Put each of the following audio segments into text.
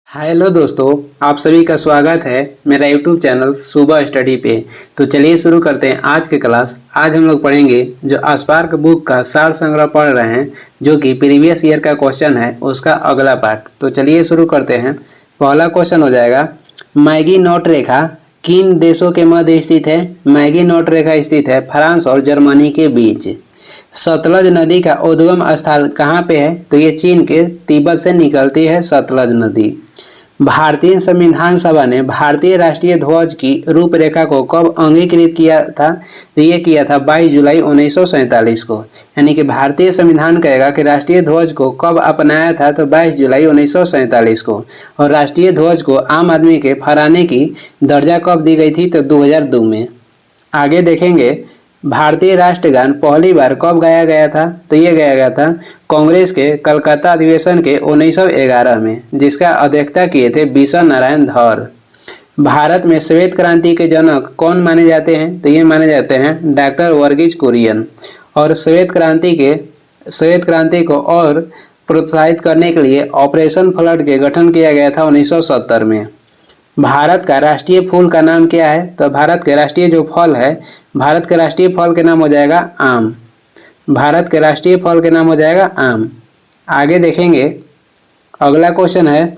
Hello दोस्तों, आप सभी का स्वागत है मेरा यूट्यूब चैनल सुबह स्टडी पे। तो चलिए शुरू करते हैं आज की क्लास। आज हम लोग पढ़ेंगे जो स्पार्क बुक का सार संग्रह पढ़ रहे हैं, जो कि प्रीवियस ईयर का क्वेश्चन है, उसका अगला पार्ट। तो चलिए शुरू करते हैं। पहला क्वेश्चन हो जाएगा, मैगीनॉट रेखा किन देशों के मध्य स्थित है? मैगीनॉट रेखा स्थित है फ्रांस और जर्मनी के बीच। सतलज नदी का उद्गम स्थल कहाँ पे है? तो ये चीन के तिब्बत से निकलती है सतलज नदी। भारतीय संविधान सभा ने भारतीय राष्ट्रीय ध्वज की रूपरेखा को कब अंगीकृत किया था? तो ये किया था 22 जुलाई 1947 को। यानी कि भारतीय संविधान कहेगा कि राष्ट्रीय ध्वज को कब अपनाया था? तो 22 जुलाई 1947 को। और राष्ट्रीय ध्वज को आम आदमी के फहराने की दर्जा कब दी गई थी? तो 2002 में। आगे देखेंगे, भारतीय राष्ट्रगान पहली बार कब गाया गया था? तो ये गाया गया था कांग्रेस के कलकत्ता अधिवेशन के 1911 में, जिसका अध्यक्षता किए थे विश्व नारायण धर। भारत में श्वेत क्रांति के जनक कौन माने जाते हैं? तो ये माने जाते हैं डॉक्टर वर्गीज कुरियन। और श्वेत क्रांति को और प्रोत्साहित करने के लिए ऑपरेशन फ्लड के गठन किया गया था 1970 में। भारत का राष्ट्रीय फूल का नाम क्या है? तो भारत के राष्ट्रीय जो फल है, भारत के राष्ट्रीय फल के नाम हो जाएगा आम। भारत के राष्ट्रीय फल के नाम हो जाएगा आम। आगे देखेंगे, अगला क्वेश्चन है,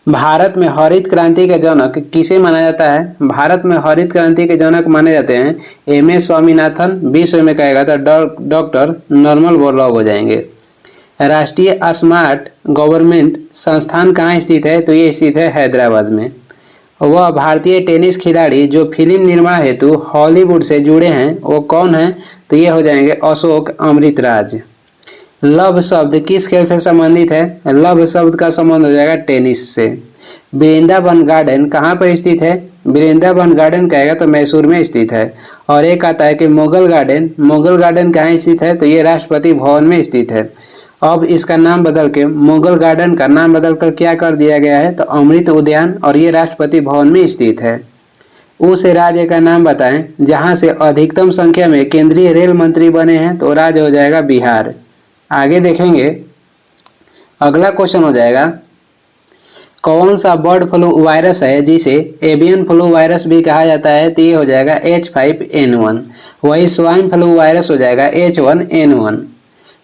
भारत में हरित क्रांति के जनक किसे माना जाता है? भारत में हरित क्रांति के जनक माने जाते हैं एम एस स्वामीनाथन। विश्व में कहेगा तो डॉक्टर नॉर्मल बोरलॉग हो जाएंगे। राष्ट्रीय स्मार्ट गवर्नमेंट संस्थान कहाँ स्थित है? तो ये स्थित है हैदराबाद में। वह भारतीय टेनिस खिलाड़ी जो फिल्म निर्माण हेतु हॉलीवुड से जुड़े हैं, वो कौन है? तो ये हो जाएंगे अशोक अमृतराज। लव शब्द किस खेल से संबंधित है? लव शब्द का संबंध हो जाएगा टेनिस से। वृंदावन गार्डन कहाँ पर स्थित है? वृंदावन गार्डन कहेगा तो मैसूर में स्थित है। और एक आता है कि मुगल गार्डन कहाँ स्थित है? तो ये राष्ट्रपति भवन में स्थित है। अब इसका नाम बदल के, मुगल गार्डन का नाम बदल कर क्या कर दिया गया है? तो अमृत उद्यान, और ये राष्ट्रपति भवन में स्थित है। उस राज्य का नाम बताएं जहां से अधिकतम संख्या में केंद्रीय रेल मंत्री बने हैं। तो राज्य हो जाएगा बिहार। आगे देखेंगे, अगला क्वेश्चन हो जाएगा, कौन सा बर्ड फ्लू वायरस है जिसे एवियन फ्लू वायरस भी कहा जाता है? तो ये हो जाएगा H5N1। वही स्वाइन फ्लू वायरस हो जाएगा H1N1।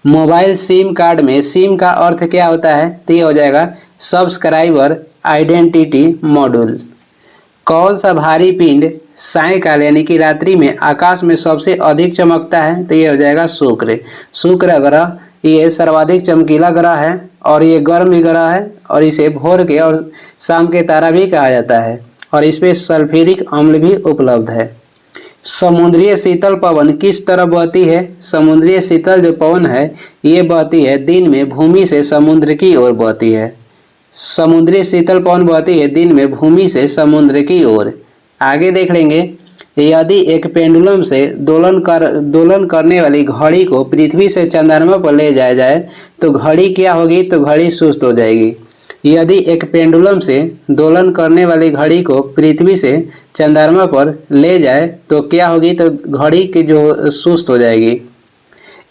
मोबाइल सिम कार्ड में सिम का अर्थ क्या होता है? तो ये हो जाएगा सब्सक्राइबर आइडेंटिटी मॉड्यूल। कौन सा भारी पिंड सायंकाल यानी कि रात्रि में आकाश में सबसे अधिक चमकता है? तो ये हो जाएगा शुक्र ग्रह। ये सर्वाधिक चमकीला ग्रह है और ये गर्म ग्रह है, और इसे भोर के और शाम के तारा भी कहा जाता है, और इसमें सल्फ्यूरिक अम्ल भी उपलब्ध है। समुद्रीय शीतल पवन किस तरफ बहती है? समुद्रीय शीतल जो पवन है ये बहती है दिन में भूमि से समुद्र की ओर बहती है। समुद्री शीतल पवन बहती है दिन में भूमि से समुद्र की ओर। आगे देख लेंगे, यदि एक पेंडुलम से दोलन करने वाली घड़ी को पृथ्वी से चंद्रमा पर ले जाया जाए तो घड़ी क्या होगी? तो घड़ी सुस्त हो जाएगी। यदि एक पेंडुलम से दोलन करने वाली घड़ी को पृथ्वी से चंद्रमा पर ले जाए तो क्या होगी? तो घड़ी की जो सुस्त हो जाएगी।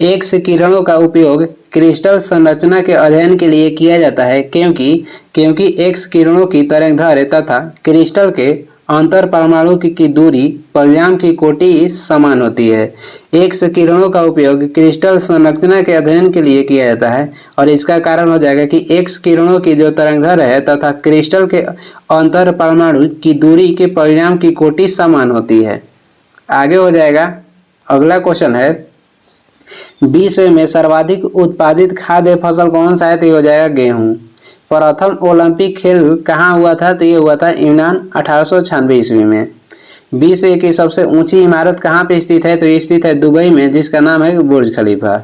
एक्स किरणों का उपयोग क्रिस्टल संरचना के अध्ययन के लिए किया जाता है, क्योंकि एक्स किरणों की तरंगदैर्घ्य तथा क्रिस्टल के अंतर परमाणु की दूरी परिणाम की कोटि समान होती है। एक्स किरणों का उपयोग क्रिस्टल संरचना के अध्ययन के लिए किया जाता है, और इसका कारण हो जाएगा कि एक्स किरणों की जो तरंगदैर्घ्य है तथा क्रिस्टल के अंतर परमाणु की दूरी के परिणाम की कोटि समान होती है। आगे हो जाएगा, अगला क्वेश्चन है, विश्व में सर्वाधिक उत्पादित खाद्य फसल कौन सा है? तो ये हो जाएगा गेहूं। प्रथम ओलंपिक खेल कहाँ हुआ था? तो ये हुआ था यूनान 1896 ईस्वी में। विश्व की सबसे ऊंची इमारत कहाँ पे स्थित है? तो ये स्थित है दुबई में, जिसका नाम है बुर्ज खलीफा।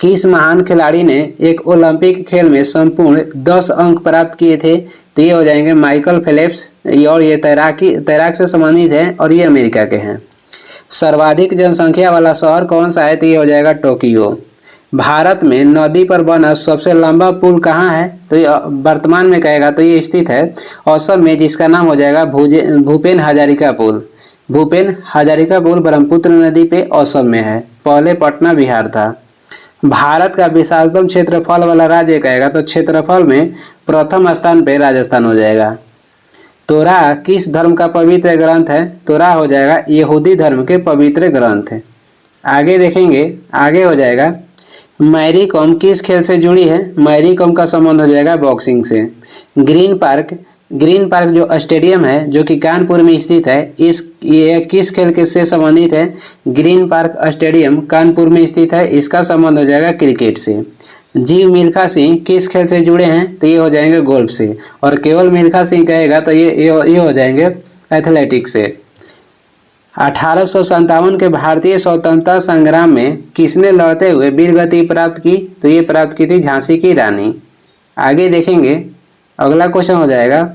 किस महान खिलाड़ी ने एक ओलंपिक खेल में संपूर्ण 10 अंक प्राप्त किए थे? तो ये हो जाएंगे माइकल फेल्प्स, और ये तैराक से संबंधित है, और ये अमेरिका के हैं। सर्वाधिक जनसंख्या वाला शहर कौन सा है? तो ये हो जाएगा टोक्यो। भारत में नदी पर बना सबसे लंबा पुल कहाँ है? तो ये वर्तमान में कहेगा तो ये स्थित है असम में, जिसका नाम हो जाएगा भूपेन हजारिका पुल। भूपेन हजारिका पुल ब्रह्मपुत्र नदी पे असम में है। पहले पटना बिहार था। भारत का विशालतम क्षेत्रफल वाला राज्य कहेगा तो क्षेत्रफल में प्रथम स्थान पे राजस्थान हो जाएगा। तोरा किस धर्म का पवित्र ग्रंथ है? तोरा हो जाएगा यहूदी धर्म के पवित्र ग्रंथ है। आगे देखेंगे, आगे हो जाएगा मैरी कॉम किस खेल से जुड़ी है? मैरी कॉम का संबंध हो जाएगा बॉक्सिंग से। ग्रीन पार्क जो स्टेडियम है जो कि कानपुर में स्थित है, ये किस खेल के से संबंधित है? ग्रीन पार्क स्टेडियम कानपुर में स्थित है, इसका संबंध हो जाएगा क्रिकेट से। जीव मिल्खा सिंह किस खेल से जुड़े हैं? तो ये हो जाएंगे गोल्फ से। और केवल मिल्खा सिंह कहेगा तो ये हो जाएंगे एथलेटिक्स से। 1857 के भारतीय स्वतंत्रता संग्राम में किसने लड़ते हुए वीर गति प्राप्त की? तो ये प्राप्त की थी झांसी की रानी। आगे देखेंगे, अगला क्वेश्चन हो जाएगा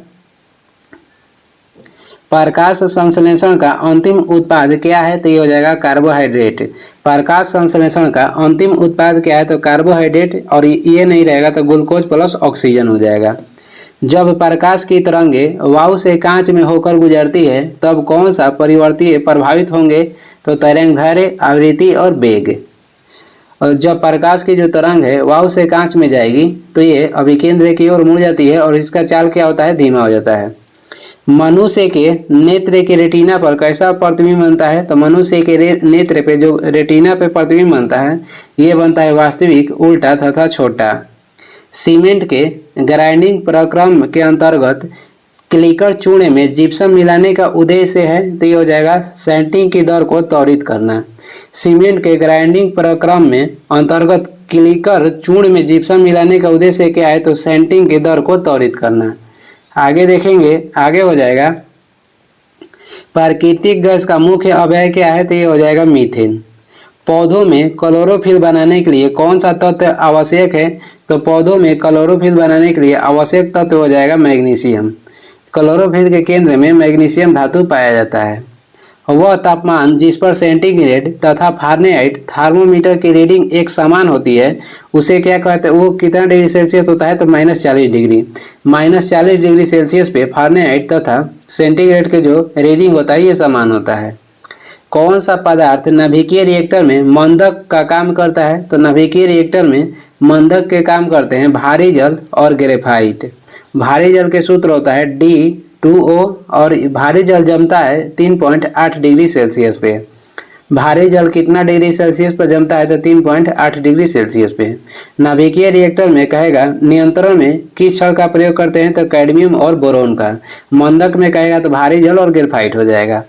प्रकाश संश्लेषण का अंतिम उत्पाद क्या है? तो ये हो जाएगा कार्बोहाइड्रेट। प्रकाश संश्लेषण का अंतिम उत्पाद क्या है? तो कार्बोहाइड्रेट, और ये नहीं रहेगा तो ग्लूकोज प्लस ऑक्सीजन हो जाएगा। जब प्रकाश की तरंगे वायु से कांच में होकर गुजरती है तब कौन सा परिवर्ती प्रभावित होंगे? तो तरंगदैर्घ्य, आवृत्ति और वेग। और जब प्रकाश की जो तरंग है वायु से कांच में जाएगी तो ये अभिकेंद्र की ओर मुड़ जाती है और इसका चाल क्या होता है? धीमा हो जाता है। मनुष्य के नेत्र के रेटिना पर कैसा प्रतिबिंब बनता है? तो मनुष्य के नेत्र पे जो रेटिना पे प्रतिबिंब बनता है ये बनता है वास्तविक, उल्टा तथा छोटा। सीमेंट के ग्राइंडिंग प्रक्रम के अंतर्गत क्लिकर चूने में जिप्सम मिलाने का उद्देश्य है? तो ये हो जाएगा सैंटिंग की दर को त्वरित करना। सीमेंट के ग्राइंडिंग प्रक्रम में अंतर्गत क्लिकर चूर्ण में जिप्सम मिलाने का उद्देश्य क्या है? तो सैंटिंग की दर को त्वरित करना। आगे देखेंगे, आगे हो जाएगा प्राकृतिक गैस का मुख्य अवयव क्या है? तो ये हो जाएगा मीथेन। पौधों में क्लोरोफिल बनाने के लिए कौन सा तत्व आवश्यक है? तो पौधों में क्लोरोफिल बनाने के लिए आवश्यक तत्व हो जाएगा मैग्नीशियम। क्लोरोफिल के केंद्र में मैग्नीशियम धातु पाया जाता है। वह तापमान जिस पर सेंटीग्रेड तथा फारेनहाइट थर्मोमीटर की रीडिंग एक समान होती है उसे क्या कहते हैं? वो कितना डिग्री सेल्सियस होता है? तो -40 डिग्री। -40 डिग्री सेल्सियस पे फारेनहाइट तथा सेंटीग्रेड के जो रीडिंग होता है ये समान होता है। कौन सा पदार्थ नाभिकीय रिएक्टर में मंदक का काम करता है? तो नाभिकीय रिएक्टर में मंदक के काम करते हैं भारी जल और ग्रेफाइट। भारी जल के सूत्र होता है D2O और भारी जल जमता है 3.8 डिग्री सेल्सियस पे। भारी जल कितना डिग्री सेल्सियस पर जमता है? तो 3.8 डिग्री सेल्सियस पे। नाभिकीय रिएक्टर में कहेगा नियंत्रण में किस क्षण का प्रयोग करते हैं? तो कैडमियम और बोरोन का। मंदक में कहेगा तो भारी जल और ग्रेफाइट हो जाएगा।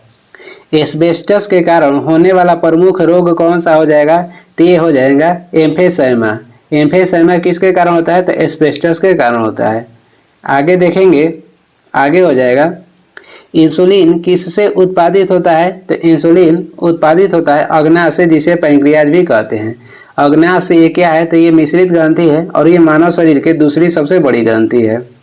एस्बेस्टस के कारण होने वाला प्रमुख रोग कौन सा हो जाएगा? तो ये हो जाएगा एम्फेसैमा। एम्फेसैमा किसके कारण होता है? तो एस्बेस्टस के कारण होता है। आगे देखेंगे, आगे हो जाएगा इंसुलिन किससे उत्पादित होता है? तो इंसुलिन उत्पादित होता है अग्नाशय से, जिसे पैंक्रियाज भी कहते हैं। अग्नाशय से ये क्या है? तो ये मिश्रित ग्रंथि है और ये मानव शरीर की दूसरी सबसे बड़ी ग्रंथि है।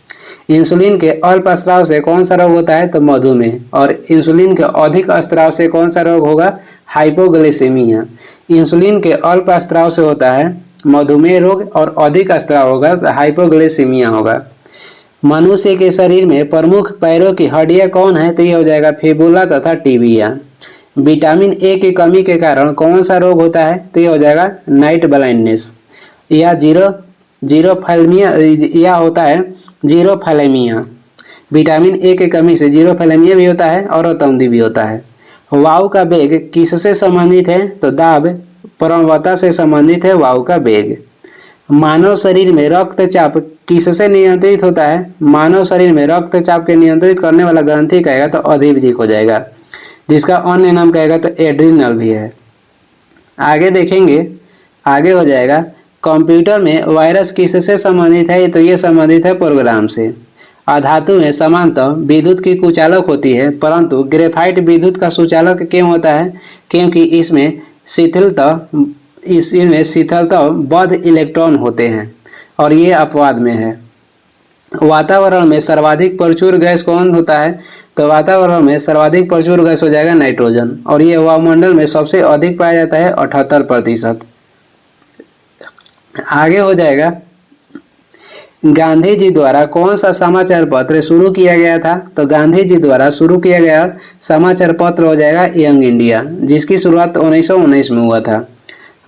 इंसुलिन के अल्प स्राव से कौन सा रोग होता है? तो मधुमेह। और इंसुलिन के अधिक स्राव से कौन सा रोग होगा? हाइपोग्लाइसेमिया। इंसुलिन के अल्प स्राव से होता है मधुमेह रोग और अधिक स्राव होगा तो हाइपोग्लाइसेमिया होगा। मनुष्य के शरीर में प्रमुख पैरों की हड्डियां कौन है? तो ये हो जाएगा फिबुला तथा टिबिया। विटामिन ए की कमी के कारण कौन सा रोग होता है? तो ये हो जाएगा नाइट ब्लाइंडनेस या जीरोफैल्मिया, या होता है जीरोफैलेमिया। विटामिन ए की कमी से जीरोफैलेमिया भी होता है और रतौंधी भी होता है। वायु का वेग किससे संबंधित है? तो दाब प्रवणता से संबंधित है वायु का वेग। मानव शरीर में रक्तचाप किससे नियंत्रित होता है? मानव शरीर में रक्तचाप के नियंत्रित करने वाला ग्रंथि कहेगा तो अधिवृक्क हो जाएगा, जिसका अन्य नाम कहेगा तो एड्रिनल भी है। आगे देखेंगे, आगे हो जाएगा कंप्यूटर में वायरस किससे संबंधित है? तो ये संबंधित है प्रोग्राम से। अधातु में सामान्यतः विद्युत की कुचालक होती है, परंतु ग्रेफाइट विद्युत का सुचालक क्यों होता है? क्योंकि इसमें शिथिलता बद्ध इलेक्ट्रॉन होते हैं और ये अपवाद में है। वातावरण में सर्वाधिक प्रचुर गैस कौन होता है? तो वातावरण में सर्वाधिक प्रचुर गैस हो जाएगा नाइट्रोजन, और ये वायुमंडल में सबसे अधिक पाया जाता है 78%। आगे हो जाएगा गांधी जी द्वारा कौन सा समाचार पत्र शुरू किया गया था? तो गांधी जी द्वारा शुरू किया गया समाचार पत्र हो जाएगा यंग इंडिया, जिसकी शुरुआत 1919 में हुआ था।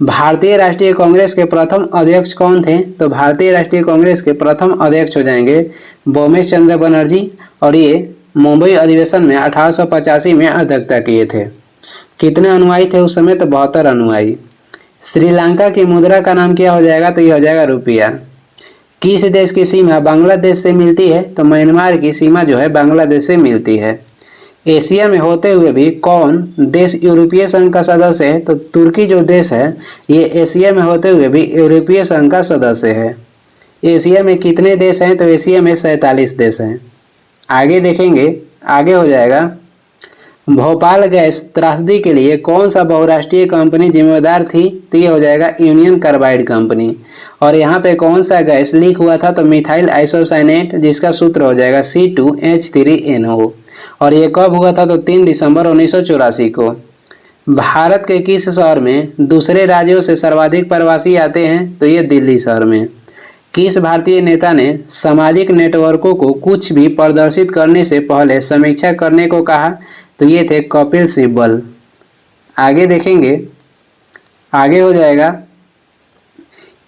भारतीय राष्ट्रीय कांग्रेस के प्रथम अध्यक्ष कौन थे? तो भारतीय राष्ट्रीय कांग्रेस के प्रथम अध्यक्ष हो जाएंगे बोमेश चंद्र बनर्जी, और ये मुंबई अधिवेशन में 1885 में अध्यक्षता किए थे। कितने अनुयायी थे उस समय? तो 72 अनुयायी। श्रीलंका की मुद्रा का नाम क्या हो जाएगा? तो यह हो जाएगा रुपया। किस देश की सीमा बांग्लादेश से मिलती है? तो म्यांमार की सीमा जो है बांग्लादेश से मिलती है। एशिया में होते हुए भी कौन देश यूरोपीय संघ का सदस्य है? तो तुर्की जो देश है ये एशिया में होते हुए भी यूरोपीय संघ का सदस्य है। एशिया में कितने देश हैं? तो एशिया में 47 देश हैं। आगे देखेंगे, आगे हो जाएगा भोपाल गैस त्रासदी के लिए कौन सा बहुराष्ट्रीय कंपनी जिम्मेदार थी? तो ये हो जाएगा यूनियन कार्बाइड कंपनी। और यहाँ पे कौन सा गैस लीक हुआ था? तो मिथाइल आइसोसाइनेट, जिसका सूत्र हो जाएगा C2H3NO। और ये कब हुआ था? तो 3 दिसंबर 1984 को। भारत के किस शहर में दूसरे राज्यों से सर्वाधिक प्रवासी आते हैं? तो ये दिल्ली शहर में। किस भारतीय नेता ने सामाजिक नेटवर्कों को कुछ भी प्रदर्शित करने से पहले समीक्षा करने को कहा? तो ये थे कपिल सिब्बल। आगे देखेंगे, आगे हो जाएगा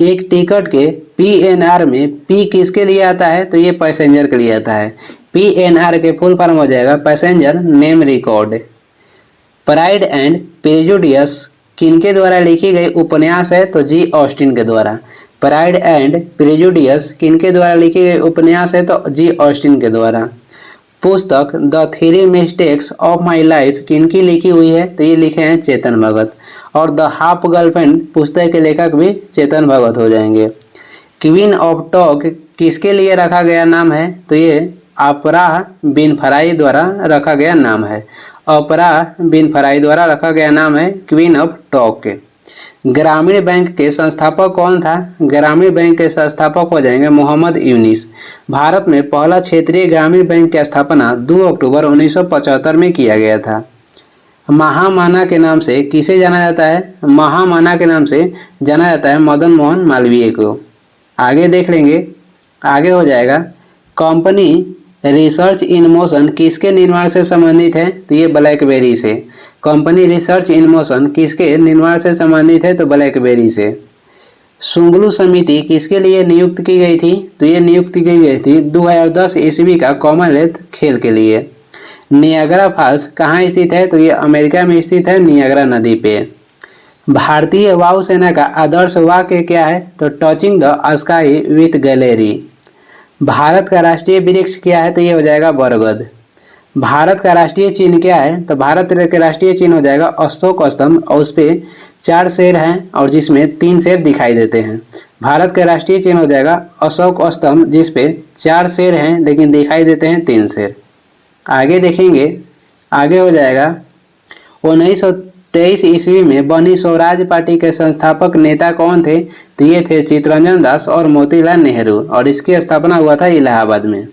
एक टिकट के PNR में P किसके लिए आता है? तो ये पैसेंजर के लिए आता है। PNR के फुल फॉर्म हो जाएगा passenger name record. Pride and Prejudice किनके द्वारा लिखी गई उपन्यास है? तो G. ऑस्टिन के द्वारा। प्राइड एंड प्रेजुडियस किनके द्वारा लिखी गई उपन्यास है? तो G. ऑस्टिन के द्वारा। पुस्तक the 3 mistakes of my life किनकी लिखी हुई है? तो ये लिखे हैं चेतन भगत। और द हाफ गर्लफ्रेंड पुस्तक के लेखक भी चेतन भगत हो जाएंगे। क्वीन ऑफ टॉक किसके लिए रखा गया नाम है? तो ये ओपरा विनफ्राई द्वारा रखा गया नाम है। ओपरा विनफ्राई द्वारा रखा गया नाम है क्वीन ऑफ टॉक। ग्रामीण बैंक के संस्थापक कौन था? ग्रामीण बैंक के संस्थापक हो जाएंगे मोहम्मद यूनिस। भारत में पहला क्षेत्रीय ग्रामीण बैंक की स्थापना 2 अक्टूबर 1975 में किया गया था। महामाना के नाम से किसे जाना जाता है? महामाना के नाम से जाना जाता है मदन मोहन मालवीय को। आगे देख लेंगे, आगे हो जाएगा कंपनी रिसर्च इन मोशन किसके निर्माण से संबंधित है? तो ये ब्लैकबेरी से। कंपनी रिसर्च इन मोशन किसके निर्माण से संबंधित है? तो ब्लैकबेरी से। सुंगलू समिति किसके लिए नियुक्त की गई थी? तो ये नियुक्त की गई थी 2010 ईस्वी का कॉमनवेल्थ खेल के लिए। नियाग्रा फॉल्स कहाँ स्थित है? तो ये अमेरिका में स्थित है, नियाग्रा नदी पे। भारतीय वायुसेना का आदर्श वाक्य क्या है? तो touching the sky with gallery. Bharat का राष्ट्रीय वृक्ष क्या है? तो ये हो जाएगा बरगद। भारत का राष्ट्रीय चिन्ह क्या है? तो भारत के राष्ट्रीय चिन्ह हो जाएगा अशोक स्तंभ, और उस पर 4 शेर हैं और जिसमें 3 शेर दिखाई देते हैं। भारत का राष्ट्रीय चिन्ह हो जाएगा अशोक स्तंभ, जिस पे 4 शेर हैं लेकिन दिखाई देते हैं 3 शेर। आगे देखेंगे, आगे हो जाएगा 1923 ईस्वी में बनी स्वराज पार्टी के संस्थापक नेता कौन थे? तो ये थे चित्तरंजन दास और मोतीलाल नेहरू, और इसकी स्थापना हुआ था इलाहाबाद में।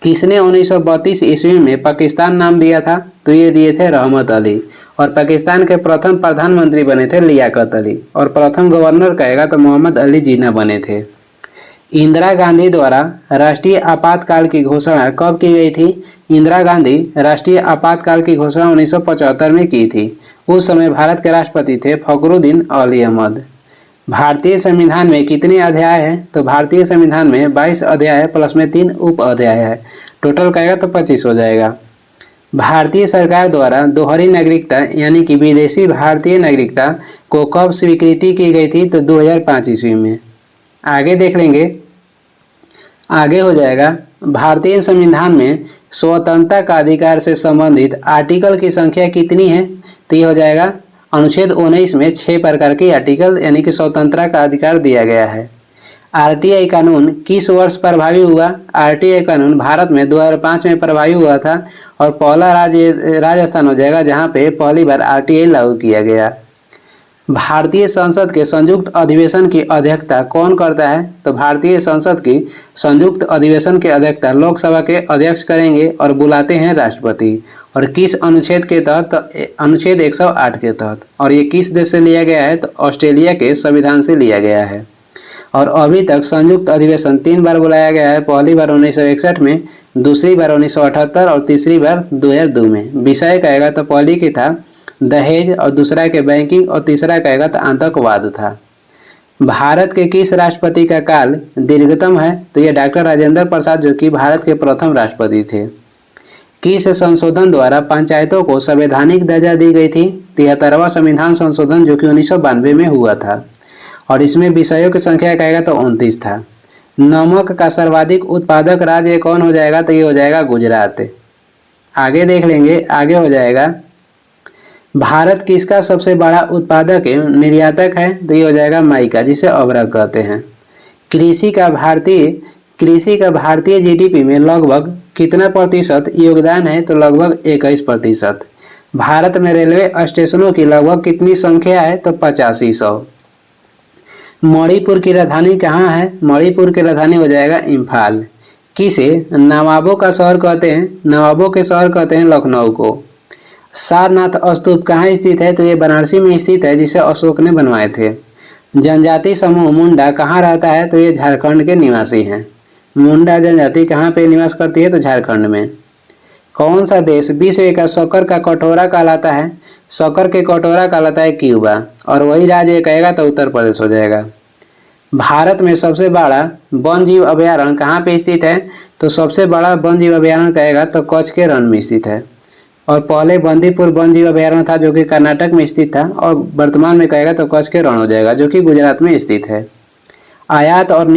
किसने 1932 ईस्वी में पाकिस्तान नाम दिया था? तो ये दिए थे रहमत अली। और पाकिस्तान के प्रथम प्रधानमंत्री बने थे लियाकत अली, और प्रथम गवर्नर कहेगा तो मोहम्मद अली जिन्ना बने थे। इंदिरा गांधी द्वारा राष्ट्रीय आपातकाल की घोषणा कब की गई थी? इंदिरा गांधी राष्ट्रीय आपातकाल की घोषणा 1975 में की थी। उस समय भारत के राष्ट्रपति थे फखरुद्दीन अली अहमद। भारतीय संविधान में कितने अध्याय हैं? तो भारतीय संविधान में 22 अध्याय प्लस में 3 उप अध्याय है। टोटल कहेगा तो 25 हो जाएगा। भारतीय सरकार द्वारा दोहरी नागरिकता यानी कि विदेशी भारतीय नागरिकता को कब स्वीकृति की गई थी? तो 2005 ईस्वी में। आगे देख लेंगे, आगे हो जाएगा भारतीय संविधान में स्वतंत्रता का अधिकार से संबंधित आर्टिकल की संख्या कितनी है? तो ये हो जाएगा अनुच्छेद 19 में 6 प्रकार के आर्टिकल यानी कि स्वतंत्रता का अधिकार दिया गया है। RTI कानून किस वर्ष प्रभावी हुआ? RTI कानून भारत में 2005 में प्रभावी हुआ था, और पहला राजस्थान हो जाएगा जहां पे पहली बार RTI लागू किया गया। भारतीय संसद के संयुक्त अधिवेशन की अध्यक्षता कौन करता है? तो भारतीय संसद की संयुक्त अधिवेशन की अध्यक्षता लोकसभा के अध्यक्ष करेंगे और बुलाते हैं राष्ट्रपति। और किस अनुच्छेद के तहत? तो अनुच्छेद 108 के तहत। और ये किस देश से लिया गया है? तो ऑस्ट्रेलिया के संविधान से लिया गया है। और अभी तक संयुक्त अधिवेशन 3 बार बुलाया गया है, पहली बार 1961 में, दूसरी बार 1978 और तीसरी बार 2002 में। विषय कहेगा तो पहली की था दहेज, और दूसरा के बैंकिंग, और तीसरा कहेगा तो आतंकवाद था। भारत के किस राष्ट्रपति का काल दीर्घतम है? तो ये डॉक्टर राजेंद्र प्रसाद, जो कि भारत के प्रथम राष्ट्रपति थे। किस संशोधन द्वारा पंचायतों को संवैधानिक दर्जा दी गई थी? 73वां संविधान संशोधन, जो कि 1992 में हुआ था, और इसमें विषयों की संख्या कहेगा तो 29 था। नमक का सर्वाधिक उत्पादक राज्य कौन हो जाएगा? तो ये हो जाएगा गुजरात। आगे देख लेंगे, आगे हो जाएगा भारत किसका सबसे बड़ा उत्पादक निर्यातक है? तो ये हो जाएगा माइका, जिसे अवरक कहते हैं। कृषि का भारतीय जीडीपी में लगभग कितना प्रतिशत योगदान है? तो लगभग 21%। भारत में रेलवे स्टेशनों की लगभग कितनी संख्या है? तो 8500। मणिपुर की राजधानी कहाँ है? मणिपुर की राजधानी हो जाएगा इम्फाल। किसे नवाबों का शहर कहते हैं? नवाबों के शहर कहते हैं लखनऊ को। सारनाथ स्तूप कहाँ स्थित है? तो ये बनारसी में स्थित है, जिसे अशोक ने बनवाए थे। जनजाति समूह मुंडा कहाँ रहता है? तो ये झारखंड के निवासी हैं। मुंडा जनजाति कहाँ पे निवास करती है? तो झारखंड में। कौन सा देश विश्व का शक्कर का कटोरा कहलाता है? शक्कर के कटोरा कहलाता है क्यूबा, और वही राज्य कहेगा तो उत्तर प्रदेश हो जाएगा। भारत में सबसे बड़ा वन जीव अभयारण्य कहाँ पे स्थित है? तो सबसे बड़ा वन जीव अभयारण्य कहेगा तो कच्छ के रण में स्थित है, और पहले बंदीपुर वन जीव अभयारण्य था, जो कि कर्नाटक में स्थित था, और वर्तमान में कहेगा तो कच्छ के रण हो जाएगा, जो कि गुजरात में स्थित है। आयात और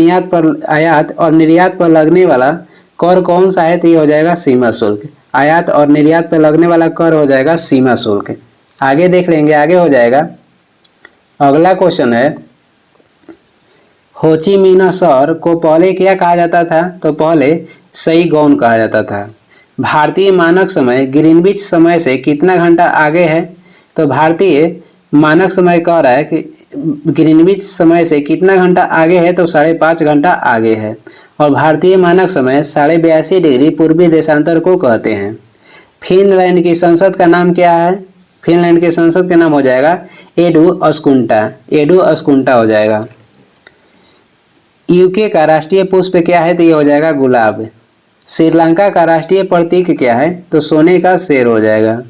निर्यात पर लगने वाला कर कौन सा है? तो ये हो जाएगा सीमा शुल्क। आयात और निर्यात पर लगने वाला कर हो जाएगा सीमा शुल्क। आगे देख लेंगे, आगे हो जाएगा। अगला क्वेश्चन है, होची मिन्ह शहर को पहले क्या कहा जाता था? तो पहले सईगौन कहा जाता था। भारतीय मानक समय ग्रीनविच समय से कितना घंटा आगे है? तो भारतीय मानक समय कह रहा है कि ग्रीनविच समय से कितना घंटा आगे है? तो 5.5 घंटा आगे है, और भारतीय मानक समय 82.5 डिग्री पूर्वी देशांतर को कहते हैं। फिनलैंड की संसद का नाम क्या है? फिनलैंड के संसद का नाम हो जाएगा एडुअस्कुंटा। एडुअस्कुंटा हो जाएगा। यूके का राष्ट्रीय पुष्प क्या है? तो ये हो जाएगा गुलाब। श्रीलंका का राष्ट्रीय प्रतीक क्या है? तो सोने का शेर हो जाएगा।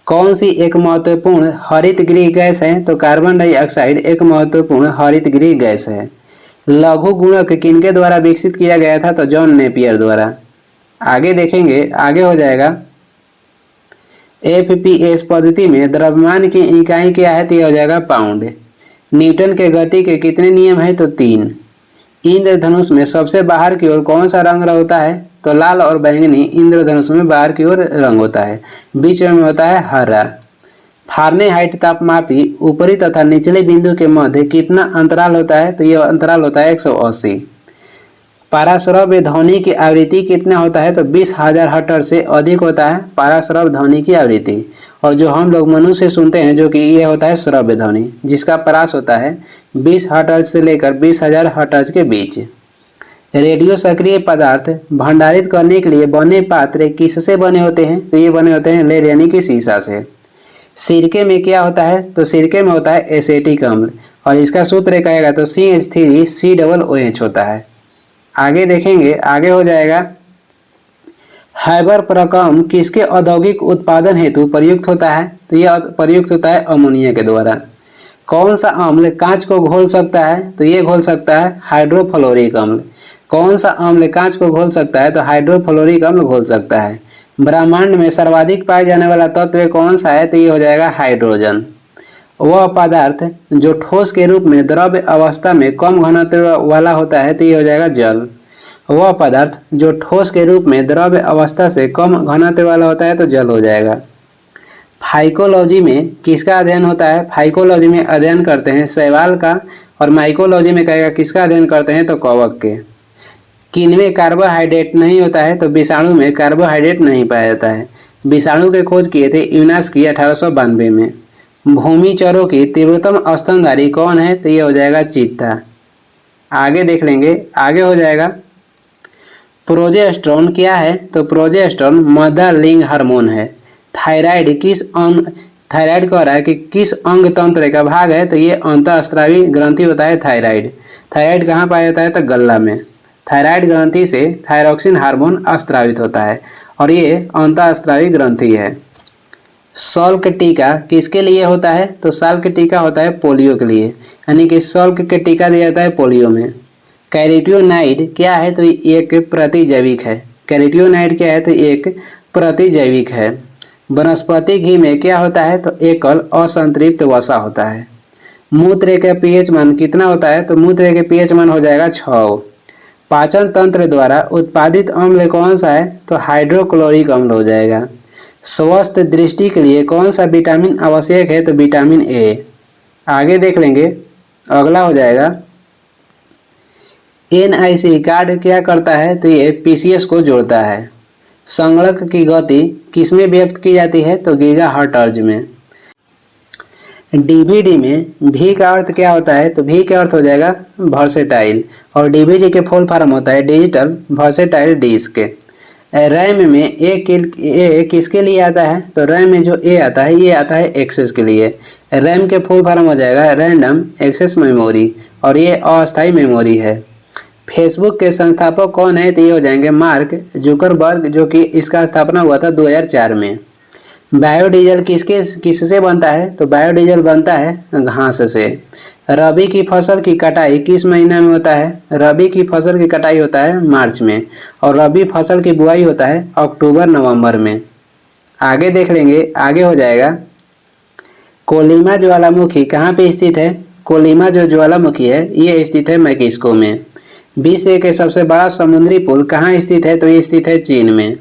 कौन सी एक महत्वपूर्ण हरित गृह गैस है? तो कार्बन डाइऑक्साइड एक महत्वपूर्ण हरित गृह गैस है। लघु गुणक किनके द्वारा विकसित किया गया था? तो जॉन नेपियर द्वारा। आगे देखेंगे, आगे हो जाएगा। FPS पद्धति में द्रव्यमान की इकाई क्या है? तो यह हो जाएगा पाउंड। न्यूटन के गति के कितने नियम है? तो 3। इंद्रधनुष में सबसे बाहर की ओर कौन सा रंग होता है? तो लाल और बैंगनी इंद्रधनुष में बाहर की ओर रंग होता है, बीच में होता है हरा। फारेनहाइट तापमापी ऊपरी तथा निचले बिंदु के मध्य कितना अंतराल होता है? तो यह अंतराल होता है 180। पाराश्रव्य ध्वनि की आवृत्ति कितना होता है? तो 20,000 हर्ट्ज से अधिक होता है पाराश्रव्य ध्वनि की आवृत्ति, और जो हम लोग मनुष्य सुनते हैं, जो कि ये होता है श्रव्य ध्वनि, जिसका परास होता है 20 हर्ट्ज से लेकर 20,000 हर्ट्ज के बीच। रेडियो सक्रिय पदार्थ भंडारित करने के लिए बने पात्र किससे बने होते हैं? तो ये बने होते हैं लेड यानी कि सीसा से। सिरके में क्या होता है? तो सिरके में होता है एसेटिक अम्ल, और इसका सूत्र कहेगा तो CH3COOH होता है। आगे देखेंगे, आगे हो जाएगा। हैबर प्रकम किसके औद्योगिक उत्पादन हेतु प्रयुक्त होता है? तो यह प्रयुक्त होता है अमोनिया के द्वारा। कौन सा अम्ल कांच को घोल सकता है? तो ये घोल सकता है हाइड्रोफ्लोरिक अम्ल। कौन सा अम्ल कांच को घोल सकता है? तो हाइड्रोफ्लोरिक अम्ल घोल सकता है। ब्रह्मांड में सर्वाधिक पाए जाने वाला तत्व कौन सा है? तो ये हो जाएगा हाइड्रोजन। वह पदार्थ जो ठोस के रूप में द्रव्य अवस्था में कम घनत्व वाला होता है, तो ये हो जाएगा जल। वह पदार्थ जो ठोस के रूप में द्रव्य अवस्था से कम घनत्व वाला होता है, तो जल हो जाएगा। फाइकोलॉजी में किसका अध्ययन होता है? फाइकोलॉजी में अध्ययन करते हैं शैवाल का, और माइकोलॉजी में कहेगा किसका अध्ययन करते हैं? तो कवक के। किनमें कार्बोहाइड्रेट नहीं होता है? तो विषाणु में कार्बोहाइड्रेट नहीं पाया जाता है। विषाणु के खोज किए थे यूनास्की 1892 में। भूमिचरों की तीव्रतम स्तनधारी कौन है? तो ये हो जाएगा चीता। आगे देख लेंगे, आगे हो जाएगा। प्रोजेस्टेरोन क्या है? तो प्रोजेस्टेरोन मदर लिंग हार्मोन है। थायराइड थायराइड कह रहा है कि किस अंग तंत्र का भाग है? तो ये अंतःस्रावी ग्रंथि होता है थायराइड। थायराइड कहाँ पाया जाता है? तो गला में। थायराइड ग्रंथि से थायरोक्सिन हार्मोन अस्रावित होता है, और ये अंतःस्रावी ग्रंथि है। सॉल्क टीका किसके लिए होता है? तो सॉल्क टीका होता है पोलियो के लिए, यानी कि सॉल्क के टीका दिया जाता है पोलियो में। कैरेटियोनाइड क्या है? तो एक प्रतिजैविक है। कैरेटियोनाइड क्या है? तो एक प्रतिजैविक है। वनस्पति घी में क्या होता है? तो एकल असंतृप्त वसा होता है। मूत्र का पीएच मान कितना होता है? तो मूत्र के पीएच मान हो जाएगा 6। पाचन तंत्र द्वारा उत्पादित अम्ल कौन सा है? तो हाइड्रोक्लोरिक अम्ल हो जाएगा। स्वस्थ दृष्टि के लिए कौन सा विटामिन आवश्यक है? तो विटामिन ए। आगे देख लेंगे, अगला हो जाएगा NIC कार्ड क्या करता है? तो ये PCS को जोड़ता है। संगणक की गति किसमें व्यक्त की जाती है? तो गीगाहर्ट्ज में। DVD में भी का अर्थ क्या होता है? तो भी का अर्थ हो जाएगा वर्सेटाइल, और DVD के फुल फॉर्म होता है डिजिटल वर्सेटाइल डिस्क। रैम में ए किसके लिए आता है? तो रैम में जो ए आता है ये आता है एक्सेस के लिए। रैम के फुल फॉर्म हो जाएगा रैंडम एक्सेस मेमोरी, और ये अस्थायी मेमोरी है। फेसबुक के संस्थापक कौन है? तो ये हो जाएंगे मार्क जुकरबर्ग, जो कि इसका स्थापना हुआ था 2004 में। बायोडीजल किससे बनता है? तो बायोडीजल बनता है घास से। रबी की फसल की कटाई किस महीना में होता है? रबी की फसल की कटाई होता है मार्च में, और रबी फसल की बुआई होता है अक्टूबर नवंबर में। आगे देख लेंगे, आगे हो जाएगा कोलिमा ज्वालामुखी कहाँ पे स्थित है? कोलिमा जो ज्वालामुखी है ये स्थित है मैक्सिको में। विश्व के सबसे बड़ा समुद्री पुल कहाँ स्थित है? तो ये स्थित है चीन में।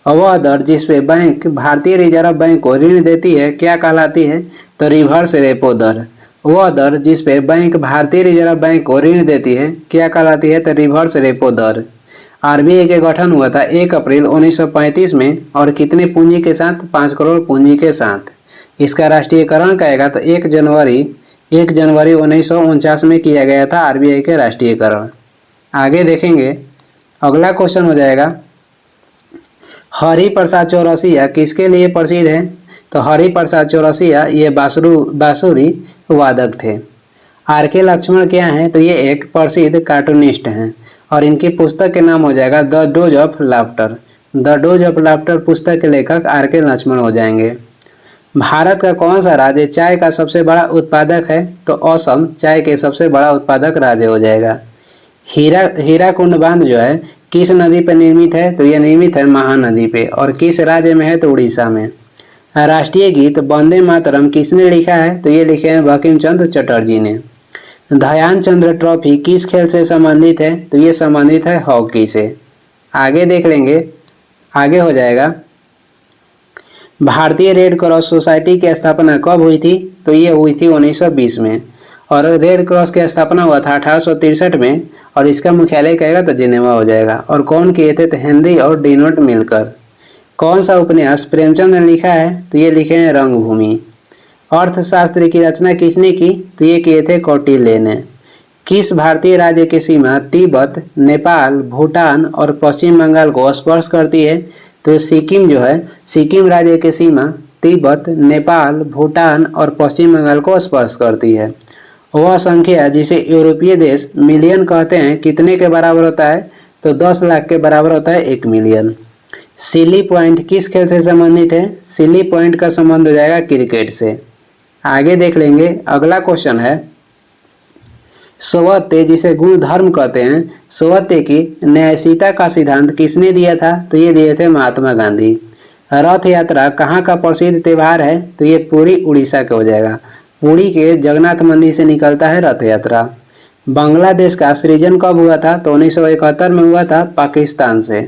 वह दर जिस पे बैंक भारतीय रिजर्व बैंक को ऋण देती है क्या कहलाती है? तो रिवर्स रेपो दर। वह दर जिस पे बैंक भारतीय रिजर्व बैंक को ऋण देती है क्या कहलाती है? तो रिवर्स रेपो दर। RBI के गठन हुआ था 1 अप्रैल 1935 में, और कितने पूंजी के साथ? 5 करोड़ पूंजी के साथ। इसका राष्ट्रीयकरण कहेगा तो 1 जनवरी 1949 में किया गया था RBI के राष्ट्रीयकरण। आगे देखेंगे, अगला क्वेश्चन हो जाएगा हरिप्रसाद चौरसिया किसके लिए प्रसिद्ध है? तो हरिप्रसाद चौरसिया ये बांसुरी वादक थे। RK लक्ष्मण क्या हैं? तो ये एक प्रसिद्ध कार्टूनिस्ट हैं, और इनकी पुस्तक के नाम हो जाएगा the dose of laughter. The dose of laughter पुस्तक के लेखक RK लक्ष्मण हो जाएंगे। भारत का कौन सा राज्य चाय का सबसे बड़ा उत्पादक है? तो असम चाय के सबसे बड़ा उत्पादक राज्य हो जाएगा। हीराकुंड बांध जो है किस नदी पर निर्मित है? तो यह निर्मित है महानदी पे, और किस राज्य में है? तो उड़ीसा में। राष्ट्रीय गीत वंदे मातरम किसने लिखा है? तो ये लिखे हैं बंकिम चंद्र चटर्जी ने। ध्यानचंद ट्रॉफी किस खेल से संबंधित है? तो ये संबंधित है हॉकी से। आगे देख लेंगे, आगे हो जाएगा भारतीय रेड क्रॉस सोसाइटी की स्थापना कब हुई थी? तो ये हुई थी 1920 में, और रेड क्रॉस की स्थापना हुआ था 1863 में, और इसका मुख्यालय कहेगा तो जिनेवा हो जाएगा। और कौन किए थे? तो हेनरी और डिनोट मिलकर। कौन सा उपन्यास प्रेमचंद ने लिखा है? तो ये लिखे हैं रंगभूमि। अर्थशास्त्र की रचना किसने की? तो ये किए थे कौटिल्य ने। किस भारतीय राज्य की सीमा तिब्बत, नेपाल, भूटान और पश्चिम बंगाल को स्पर्श करती है? तो सिक्किम जो है, सिक्किम राज्य की सीमा तिब्बत, नेपाल, भूटान और पश्चिम बंगाल को स्पर्श करती है। वह संख्या जिसे यूरोपीय देश मिलियन कहते हैं कितने के बराबर होता है? तो 10 लाख के बराबर होता है 1 मिलियन। सिली पॉइंट किस खेल से संबंधित है? सिली पॉइंट का संबंध हो जाएगा क्रिकेट से। आगे देख लेंगे, अगला क्वेश्चन है स्वत्य जिसे गुण धर्म कहते हैं, स्वत्य की न्यायशीलता का सिद्धांत किसने दिया था? तो ये दिए थे महात्मा गांधी। रथ यात्रा कहाँ का प्रसिद्ध त्यौहार है? तो ये पूरी उड़ीसा का हो जाएगा। पुरी के जगन्नाथ मंदिर से निकलता है रथ यात्रा। बांग्लादेश का सृजन कब हुआ था? तो 1971 में हुआ था पाकिस्तान से।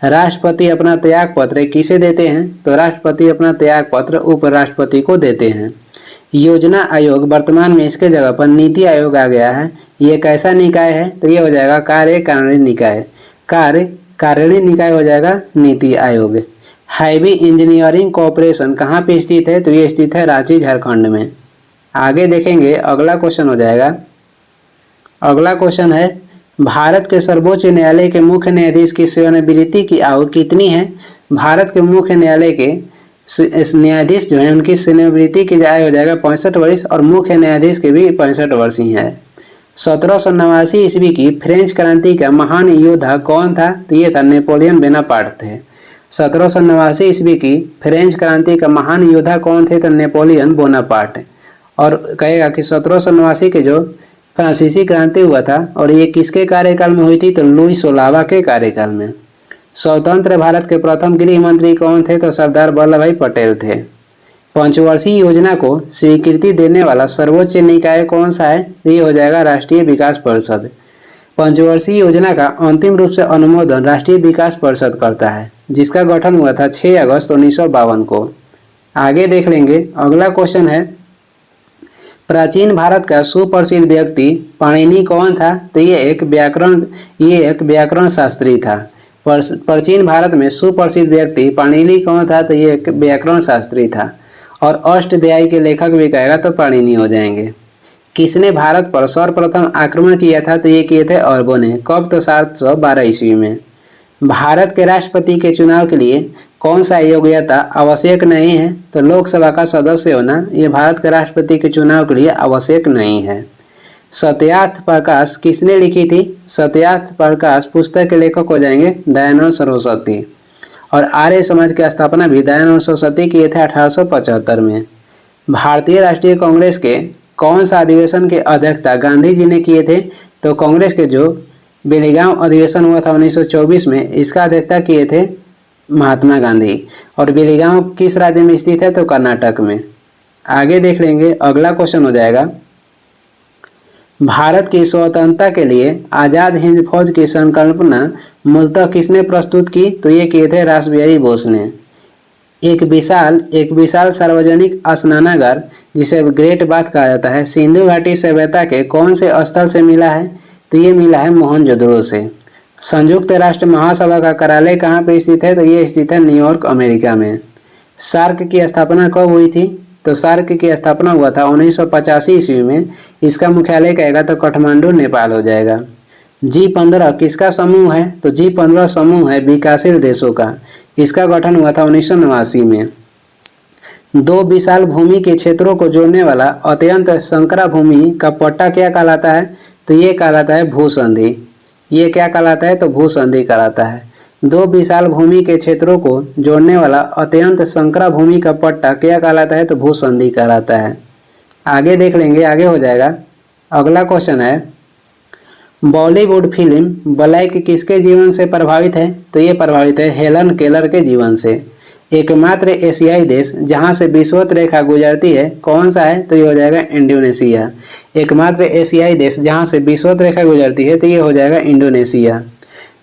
राष्ट्रपति अपना त्याग पत्र किसे देते हैं? तो राष्ट्रपति अपना त्याग पत्र उपराष्ट्रपति को देते हैं। योजना आयोग वर्तमान में इसके जगह पर नीति आयोग आ गया है। ये कैसा निकाय है? तो ये हो जाएगा कार्यकारिणी निकाय। कार्यकारिणी निकाय हो जाएगा NITI Aayog. Heavy engineering corporation कहाँ पे स्थित है? तो ये स्थित है रांची झारखंड में। आगे देखेंगे, अगला क्वेश्चन हो जाएगा, अगला क्वेश्चन है भारत के सर्वोच्च न्यायालय के मुख्य न्यायाधीश की सेवानिवृत्ति की आयु कितनी है? भारत के मुख्य न्यायालय के न्यायाधीश जो है उनकी सेवानिवृत्ति की आयु हो जाएगा 65 वर्ष, और मुख्य न्यायाधीश के भी 65 वर्ष ही है। 1789 ईस्वी की फ्रेंच क्रांति का महान योद्धा कौन था? तो ये था नेपोलियन बोनापार्ट थे। 1789 ईस्वी की फ्रेंच क्रांति का महान योद्धा कौन थे? तो नेपोलियन बोनापार्ट। और कहेगा कि 1789 के जो फ्रांसीसी क्रांति हुआ था और ये किसके कार्यकाल में हुई थी? तो लुई 16वां के कार्यकाल में। स्वतंत्र भारत के प्रथम गृह मंत्री कौन थे? तो सरदार वल्लभ भाई पटेल थे। पंचवर्षीय योजना को स्वीकृति देने वाला सर्वोच्च निकाय कौन सा है? ये हो जाएगा राष्ट्रीय विकास परिषद। पंचवर्षीय योजना का अंतिम रूप से अनुमोदन राष्ट्रीय विकास परिषद करता है, जिसका गठन हुआ था 6 अगस्त 1952 को। आगे देख लेंगे। अगला क्वेश्चन है, प्राचीन भारत का सुप्रसिद्ध व्यक्ति पाणिनि कौन था? तो ये एक व्याकरण शास्त्री था। प्राचीन भारत में सुप्रसिद्ध व्यक्ति पाणिनि कौन था? तो ये एक व्याकरण शास्त्री था। और अष्टध्यायी के लेखक भी कहेगा तो पाणिनि हो जाएंगे। किसने भारत पर सर्वप्रथम आक्रमण किया था? तो ये किए थे अरबों ने। कब? तो 712 ईस्वी में। भारत के राष्ट्रपति के चुनाव के लिए कौन सा योग्यता आवश्यक नहीं है? तो लोकसभा का सदस्य होना ये भारत के राष्ट्रपति के चुनाव के लिए आवश्यक नहीं है। सत्यार्थ प्रकाश किसने लिखी थी? सत्यार्थ प्रकाश पुस्तक के लेखक हो जाएंगे दयानंद सरस्वती। और आर्य समाज की स्थापना भी दयानंद सरस्वती किए थे 1875 में। भारतीय राष्ट्रीय कांग्रेस के कौन सा अधिवेशन के अध्यक्षता गांधी जी ने किए थे? तो कांग्रेस के जो बेलीगांव अधिवेशन हुआ था 1924 में, इसका अध्यक्षता किए थे महात्मा गांधी। और बेलीगांव किस राज्य में स्थित है? तो कर्नाटक में। आगे देख लेंगे। अगला क्वेश्चन हो जाएगा, भारत की स्वतंत्रता के लिए आजाद हिंद फौज की संकल्पना मूलतः किसने प्रस्तुत की? तो ये किए थे रासबिहारी बोस ने। एक विशाल सार्वजनिक स्नानागार जिसे ग्रेट बाथ कहा जाता है सिंधु घाटी सभ्यता के कौन से स्थल से मिला है? तो ये मिला है मोहनजोदड़ो से। संयुक्त राष्ट्र महासभा का कार्यालय कहाँ पे स्थित है? तो ये स्थित है न्यूयॉर्क अमेरिका में। सार्क की स्थापना कब हुई थी? तो सार्क की स्थापना हुआ था 1985 ईस्वी में। इसका मुख्यालय कहेगा तो काठमांडू नेपाल हो जाएगा। G15 किसका समूह है? तो G15 समूह है विकासशील देशों का। इसका गठन हुआ था 1989 में। दो विशाल भूमि के क्षेत्रों को जोड़ने वाला अत्यंत संकरा भूमि का पट्टा क्या कहलाता है? तो ये कहलाता है भूसंधि। ये क्या कहलाता है? तो भूसंधि कहलाता है। दो विशाल भूमि के क्षेत्रों को जोड़ने वाला अत्यंत संकरा भूमि का पट्टा क्या कहलाता है? तो भूसंधि कहलाता है। आगे देख लेंगे। आगे हो जाएगा। अगला क्वेश्चन है, बॉलीवुड फिल्म ब्लैक किसके जीवन से प्रभावित है? तो ये प्रभावित है हेलन केलर के जीवन से। एकमात्र एशियाई देश जहां से विषुवत रेखा गुजरती है कौन सा है? तो ये हो जाएगा इंडोनेशिया। एकमात्र एशियाई देश जहां से विषुवत रेखा गुजरती है तो ये हो जाएगा इंडोनेशिया।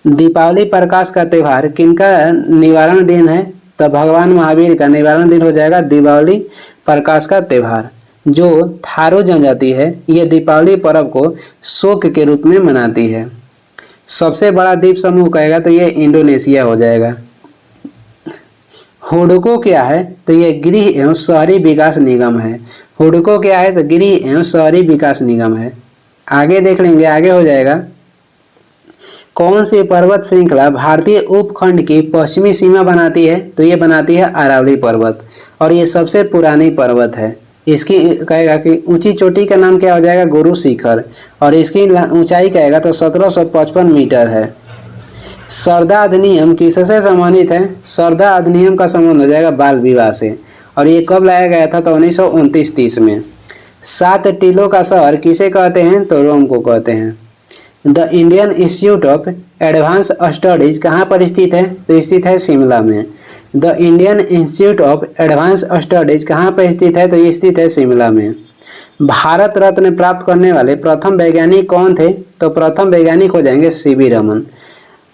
दीपावली प्रकाश का त्यौहार किनका निवारण दिन है? तो भगवान महावीर का निवारण दिन हो जाएगा दीपावली प्रकाश का त्यौहार। जो थारू जनजाति है ये दीपावली पर्व को शोक के रूप में मनाती है। सबसे बड़ा द्वीप समूह कहेगा तो ये इंडोनेशिया हो जाएगा। हुडको क्या है? तो ये गृह एवं शहरी विकास निगम है। हुडको क्या है? तो गृह एवं शहरी विकास निगम है। आगे देख लेंगे। आगे हो जाएगा, कौन सी पर्वत श्रृंखला भारतीय उपखंड की पश्चिमी सीमा बनाती है? तो ये बनाती है अरावली पर्वत और ये सबसे पुरानी पर्वत है। इसकी कहेगा कि ऊंची चोटी का नाम क्या हो जाएगा? गुरु शिखर। और इसकी ऊंचाई कहेगा तो 1755 मीटर है। सरदा अधिनियम किससे संबंधित है? सरदा अधिनियम का संबंध हो जाएगा बाल विवाह से। और ये कब लाया गया था? तो 1929-30 में। 7 टीलों का शहर किसे कहते हैं? तो रोम को कहते हैं। The Indian institute of advance studies कहाँ पर स्थित है? तो स्थित है शिमला में। The Indian institute of advance studies कहाँ पर स्थित है? तो ये स्थित है शिमला में। भारत रत्न प्राप्त करने वाले प्रथम वैज्ञानिक कौन थे? तो प्रथम वैज्ञानिक हो जाएंगे सीवी रमन।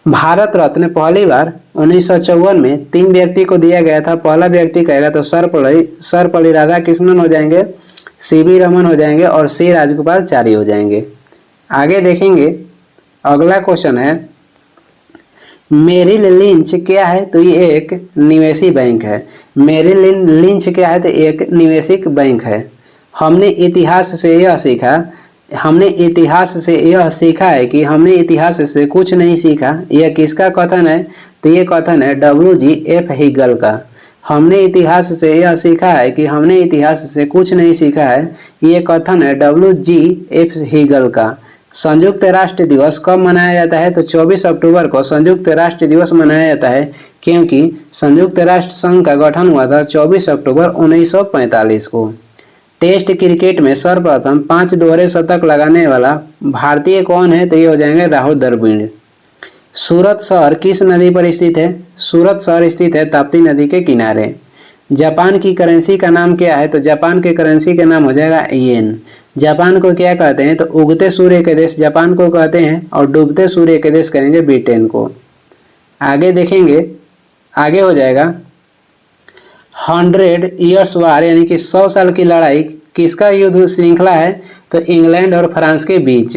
भारत रत्न पहली बार 1954 में 3 व्यक्ति को दिया गया था। पहला व्यक्ति कहेगा तो सर्वपल्ली राधाकृष्णन हो जाएंगे, सीवी रमन हो जाएंगे और सी राजगोपालाचारी हो जाएंगे। आगे देखेंगे। अगला क्वेश्चन है, मेरिल लिंच क्या है? तो ये एक निवेशी बैंक है। मेरिल लिंच क्या है? तो एक निवेशिक बैंक है। हमने इतिहास से यह सीखा है कि हमने इतिहास से कुछ नहीं सीखा। यह किसका कथन है? तो ये कथन है WGF हिगल का। हमने इतिहास से यह सीखा है कि हमने इतिहास से कुछ नहीं सीखा है, ये कथन है WGF हिगल का। संयुक्त राष्ट्र दिवस कब मनाया जाता है? तो 24 अक्टूबर को संयुक्त राष्ट्र दिवस मनाया जाता है, क्योंकि संयुक्त राष्ट्र संघ का गठन हुआ था 24 अक्टूबर 1945 को। टेस्ट क्रिकेट में सर्वप्रथम 5 दोहरे शतक लगाने वाला भारतीय कौन है? तो ये हो जाएंगे राहुल द्रविड़। सूरत शहर किस नदी पर स्थित है? सूरत शहर स्थित है ताप्ती नदी के किनारे। जापान की करेंसी का नाम क्या है? तो जापान के करेंसी का नाम हो जाएगा येन। जापान को क्या कहते हैं? तो उगते सूर्य के देश जापान को कहते हैं, और डूबते सूर्य के देश कहेंगे ब्रिटेन को। आगे देखेंगे, आगे हो जाएगा 100 ईयर्स वार, यानी कि 100 साल की लड़ाई किसका युद्ध श्रृंखला है? तो इंग्लैंड और फ्रांस के बीच।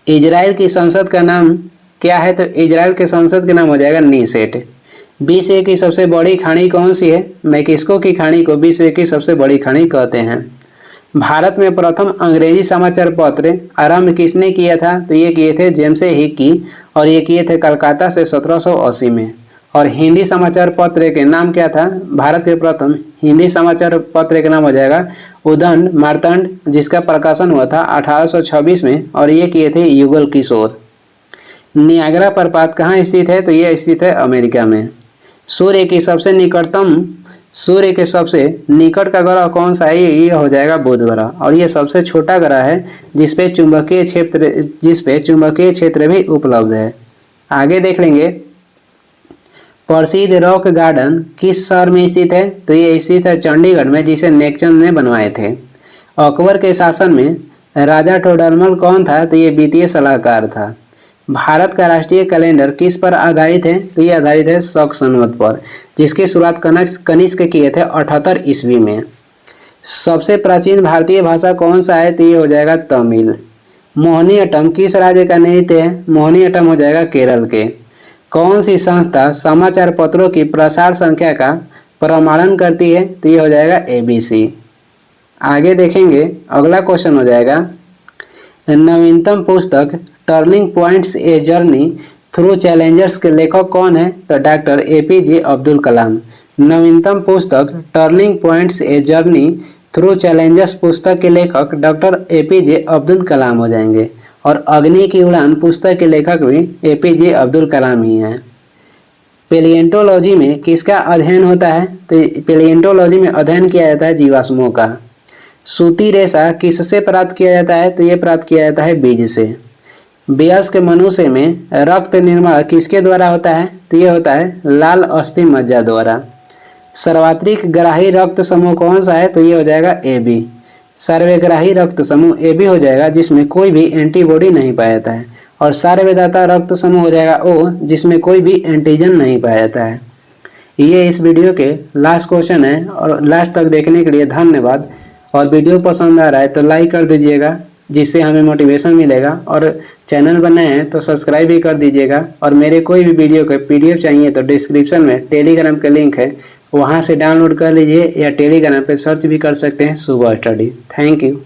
इजराइल की संसद का नाम क्या है? तो इजराइल के संसद का नाम हो जाएगा नीसेट। विश्व की सबसे बड़ी खाड़ी कौन सी है? मैक्सिको की खाड़ी को विश्व की सबसे बड़ी खाड़ी कहते हैं। भारत में प्रथम अंग्रेजी समाचार पत्र आरंभ किसने किया था? तो ये किए थे जेम्स हिक्की, और ये किए थे कलकत्ता से 1780 में। और हिंदी समाचार पत्र के नाम क्या था? भारत के प्रथम हिंदी समाचार पत्र के नाम हो जाएगा उदंड मार्तंड, जिसका प्रकाशन हुआ था 1826 में, और ये किए थे युगल किशोर। नियाग्रा प्रपात कहाँ स्थित है? तो ये स्थित है अमेरिका में। सूर्य के सबसे निकट का ग्रह कौन सा है? ये हो जाएगा बुध ग्रह, और ये सबसे छोटा ग्रह है जिसपे चुंबकीय क्षेत्र भी उपलब्ध है। आगे देख लेंगे, प्रसिद्ध रॉक गार्डन किस शहर में स्थित है? तो ये स्थित है चंडीगढ़ में, जिसे नेकचंद ने बनवाए थे। अकबर के शासन में राजा टोडरमल कौन था? तो ये वित्तीय सलाहकार था। भारत का राष्ट्रीय कैलेंडर किस पर आधारित है? तो ये आधारित है शक संवत पर, जिसकी शुरुआत कनिष्क किए थे 78 ईस्वी में। सबसे प्राचीन भारतीय भाषा कौन सा है? तो ये हो जाएगा तमिल। मोहिनीअट्टम किस राज्य का नृत्य है? मोहिनीअट्टम हो जाएगा केरल के। कौन सी संस्था समाचार पत्रों की प्रसार संख्या का प्रमाणन करती है? तो ये हो जाएगा ABC। आगे देखेंगे, अगला क्वेश्चन हो जाएगा, नवीनतम पुस्तक turning points a journey through Challengers के लेखक कौन है? तो डॉक्टर APJ अब्दुल कलाम। नवीनतम पुस्तक turning points a journey through Challengers पुस्तक के लेखक डॉक्टर APJ अब्दुल कलाम हो जाएंगे। और अग्नि की उड़ान पुस्तक के लेखक भी APJ अब्दुल कलाम ही हैं। पेलिएंटोलॉजी में किसका अध्ययन होता है? तो पेलिएंटोलॉजी में अध्ययन किया जाता है जीवाश्मों का। सूती रेशा किससे प्राप्त किया जाता है? तो ये प्राप्त किया जाता है बीज से। वयस्क मनुष्य में रक्त निर्माण किसके द्वारा होता है? तो ये होता है लाल अस्थि मज्जा द्वारा। सर्वाधिक ग्राही रक्त समूह कौन सा है? तो ये हो जाएगा AB। सर्वग्राही रक्त समूह AB हो जाएगा, जिसमें कोई भी एंटीबॉडी नहीं पाया जाता है। और सर्वदाता रक्त समूह हो जाएगा O, जिसमें कोई भी एंटीजन नहीं पाया जाता है। ये इस वीडियो के लास्ट क्वेश्चन है, और लास्ट तक देखने के लिए धन्यवाद। और वीडियो पसंद आ रहा है तो लाइक कर दीजिएगा, जिससे हमें मोटिवेशन मिलेगा। और चैनल बनाए हैं तो सब्सक्राइब भी कर दीजिएगा। और मेरे कोई भी वीडियो के PDF चाहिए तो डिस्क्रिप्शन में टेलीग्राम का लिंक है, वहाँ से डाउनलोड कर लीजिए, या टेलीग्राम पे सर्च भी कर सकते हैं सुबह स्टडी। Thank you.